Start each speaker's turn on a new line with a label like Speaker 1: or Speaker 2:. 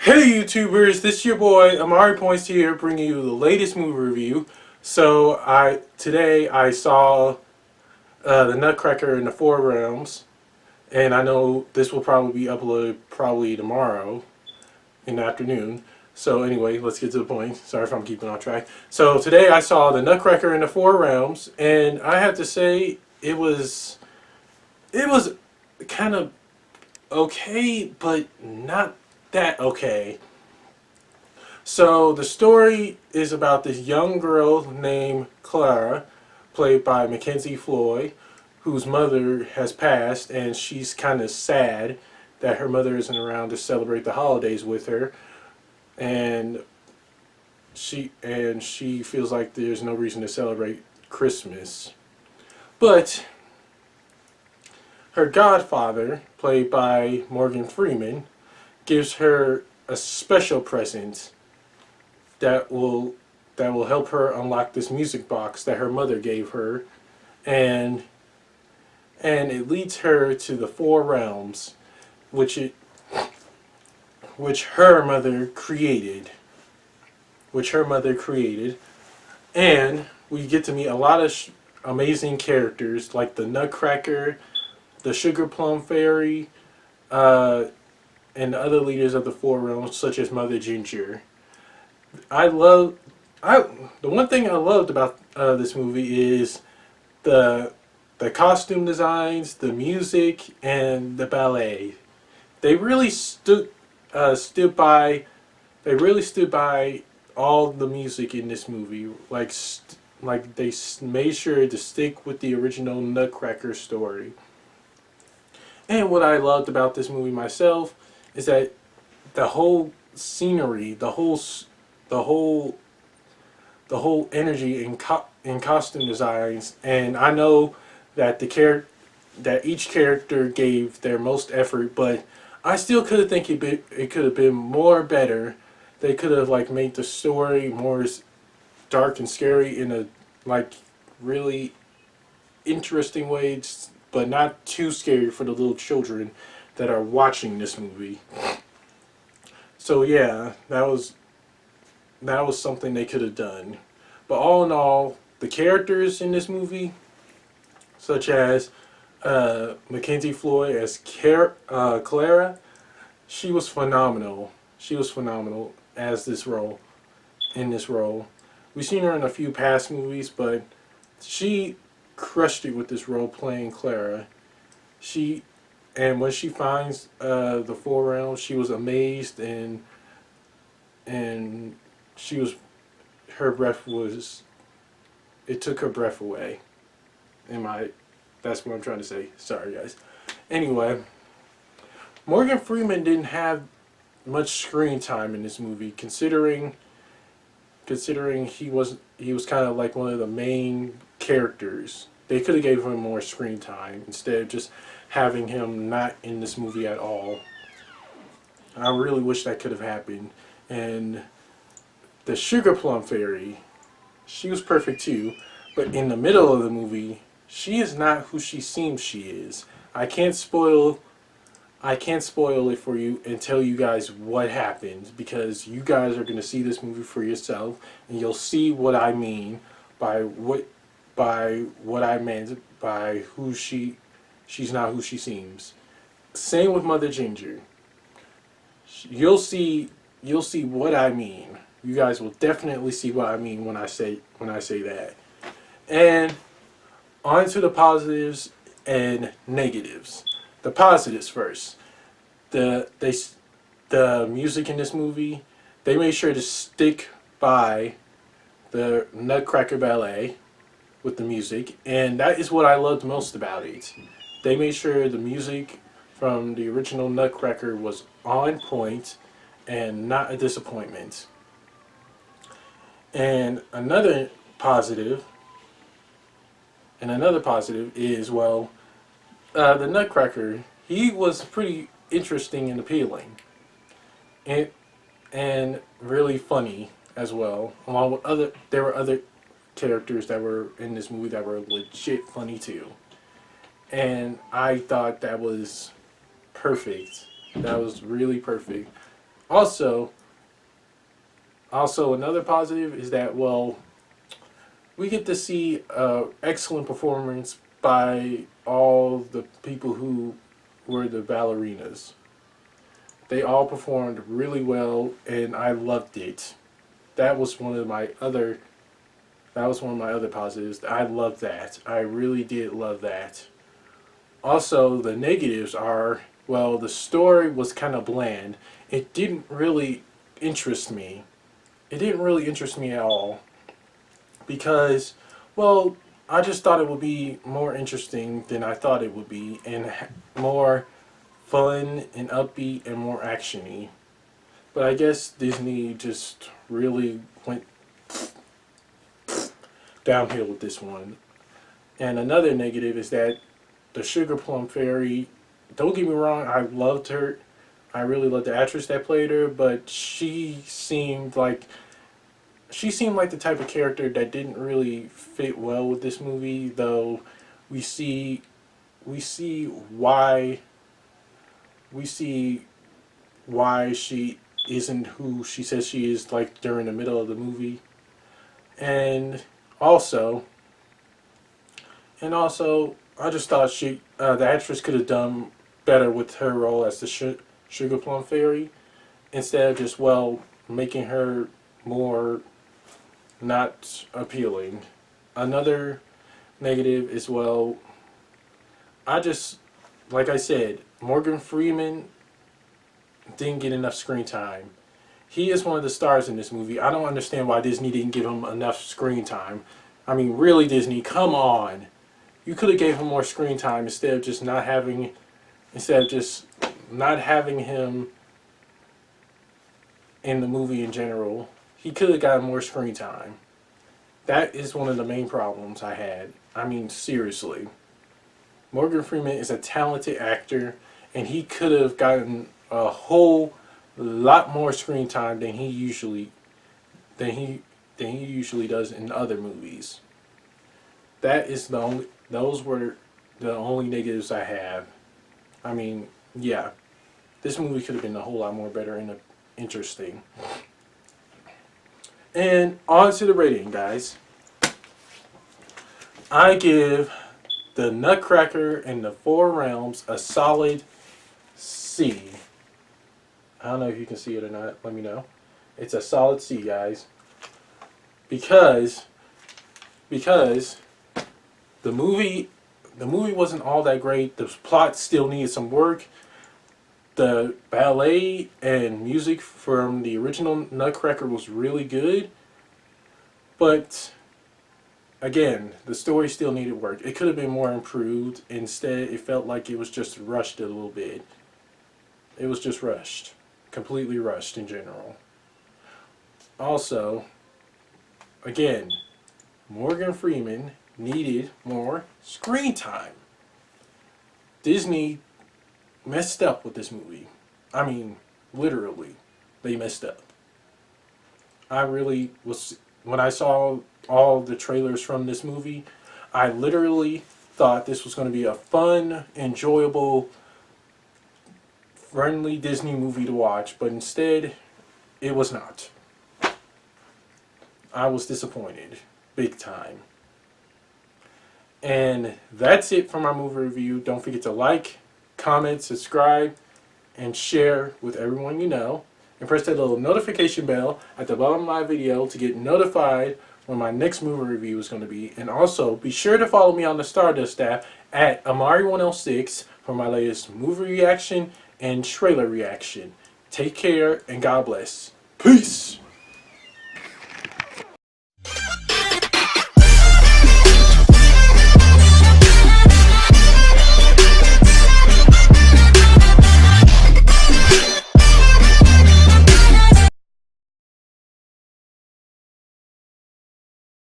Speaker 1: Hey YouTubers, this is your boy Amari Points here, bringing you the latest movie review. Today I saw the Nutcracker in the Four Realms, and I know this will probably be uploaded probably tomorrow in the afternoon. So anyway, let's get to the point. Sorry if I'm keeping on track. So today I saw the Nutcracker in the Four Realms, and I have to say it was kind of okay, but not that okay. So the story is about this young girl named Clara, played by Mackenzie Floyd, whose mother has passed, and she's kind of sad that her mother isn't around to celebrate the holidays with her, and she feels like there's no reason to celebrate Christmas. But her godfather, played by Morgan Freeman, gives her a special present that will help her unlock this music box that her mother gave her, and it leads her to the four realms, which it which her mother created, and we get to meet a lot of amazing characters like the Nutcracker, the Sugar Plum Fairy, uh, and other leaders of the four realms such as Mother Ginger. I love I the one thing I loved about this movie is the the costume designs, the music, and the ballet. They really stood by. They really stood by all the music in this movie. Like they made sure to stick with the original Nutcracker story. And what I loved about this movie myself is that the whole scenery, the whole the whole energy in costume designs, and I know that that each character gave their most effort, but I still could have think it could have been more better. They could have like made the story more dark and scary in a like really interesting way, but not too scary for the little children that are watching this movie. So yeah, that was something they could have done. But all in all, the characters in this movie, such as Mackenzie Floyd as Clara, she was phenomenal. She was phenomenal as this role. In this role, we've seen her in a few past movies, but she crushed it with this role playing Clara. She and when she finds the four realms, she was amazed and she was her breath was it took her breath away. Am I? That's what I'm trying to say. Sorry, guys. Anyway, Morgan Freeman didn't have much screen time in this movie, considering he was kind of like one of the main characters. They could have gave him more screen time instead of just having him not in this movie at all. I really wish that could have happened. And the Sugar Plum Fairy, she was perfect too, but in the middle of the movie, she is not who she seems she is. I can't spoil it for you and tell you guys what happens because you guys are going to see this movie for yourself and you'll see what I mean by what I meant by she's not who she seems. Same with Mother Ginger. You'll see what I mean. You guys will definitely see what I mean when I say that. And on to the positives and negatives. The positives first. The they the music in this movie, they made sure to stick by the Nutcracker ballet with the music, and that is what I loved most about it. They made sure the music from the original Nutcracker was on point and not a disappointment. And positive, another positive is the Nutcracker. He was pretty interesting and appealing, and really funny as well. Along with there were other characters that were in this movie that were legit funny too. And I thought that was perfect. That was really perfect. Also, another positive is that, well, we get to see excellent performance by all the people who were the ballerinas. They all performed really well, and I loved it. That was one of my other. That was one of my other positives. I loved that. I really did love that. Also, the negatives are, well, the story was kind of bland. It didn't really interest me. It didn't really interest me at all because, well, I just thought it would be more interesting than I thought it would be, and more fun and upbeat and more actiony. But I guess Disney just really went downhill with this one. And another negative is that the Sugar Plum Fairy, don't get me wrong, I loved her. I really loved the actress that played her, but she seemed like the type of character that didn't really fit well with this movie, though we see we see why we see why she isn't who she says she is, like during the middle of the movie. And also also I just thought the actress could have done better with her role as the Sugar Plum Fairy, instead of just, well, making her more not appealing. Another negative is, well, I just, like I said, Morgan Freeman didn't get enough screen time. He is one of the stars in this movie. I don't understand why Disney didn't give him enough screen time. I mean, really, Disney, come on. You could have gave him more screen time instead of just not having him in the movie in general. He could have gotten more screen time. That is one of the main problems I had. I mean, seriously. Morgan Freeman is a talented actor, and he could have gotten a whole lot more screen time than he usually does in other movies. Those were the only negatives I have. I mean, yeah, this movie could have been a whole lot more better and interesting. And on to the rating, guys. I give the Nutcracker and the Four Realms a solid C. I don't know if you can see it or not. Let me know. It's a solid C, guys. Because the movie wasn't all that great. The plot still needed some work. The ballet and music from the original Nutcracker was really good. But again, the story still needed work. It could have been more improved. Instead, it felt like it was just rushed a little bit. It was just rushed. Completely rushed in general. Also, again, Morgan Freeman needed more screen time. Disney messed up with this movie. I mean, literally, they messed up. I really was, when I saw all the trailers from this movie, I literally thought this was going to be a fun, enjoyable, friendly Disney movie to watch, but instead, it was not. I was disappointed, big time. And that's it for my movie review. Don't forget to like, comment, subscribe, and share with everyone you know. And press that little notification bell at the bottom of my video to get notified when my next movie review is going to be. And also, be sure to follow me on the Stardust app at Amari106 for my latest movie reaction and trailer reaction. Take care and God bless. Peace!